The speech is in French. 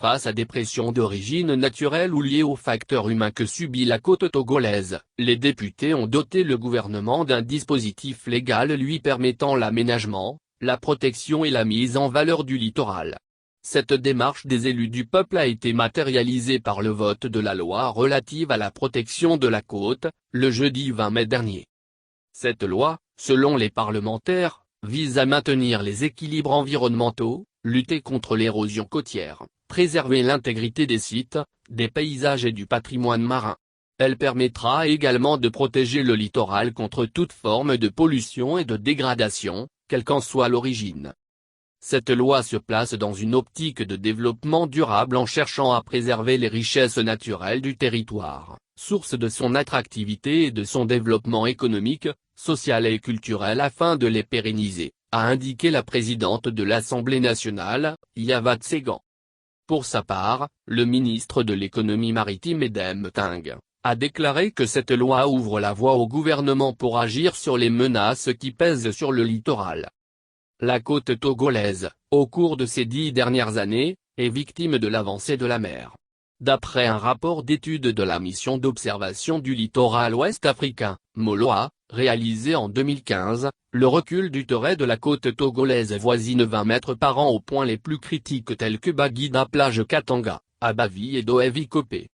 Face à des pressions d'origine naturelle ou liées aux facteurs humains que subit la côte togolaise, les députés ont doté le gouvernement d'un dispositif légal lui permettant l'aménagement, la protection et la mise en valeur du littoral. Cette démarche des élus du peuple a été matérialisée par le vote de la loi relative à la protection de la côte, le jeudi 20 mai dernier. Cette loi, selon les parlementaires, vise à maintenir les équilibres environnementaux, lutter contre l'érosion côtière, préserver l'intégrité des sites, des paysages et du patrimoine marin. Elle permettra également de protéger le littoral contre toute forme de pollution et de dégradation, quelle qu'en soit l'origine. Cette loi se place dans une optique de développement durable en cherchant à préserver les richesses naturelles du territoire, source de son attractivité et de son développement économique, social et culturel afin de les pérenniser, a indiqué la présidente de l'Assemblée nationale, Yavat Segan. Pour sa part, le ministre de l'économie maritime Edem Ting a déclaré que cette loi ouvre la voie au gouvernement pour agir sur les menaces qui pèsent sur le littoral. La côte togolaise, au cours de ces 10 dernières années, est victime de l'avancée de la mer. D'après un rapport d'étude de la mission d'observation du littoral ouest africain, MOLOA, réalisé en 2015, le recul du trait de la côte togolaise voisine 20 mètres par an aux points les plus critiques tels que Baguida plage Katanga, Abavi et Doevi Kopé.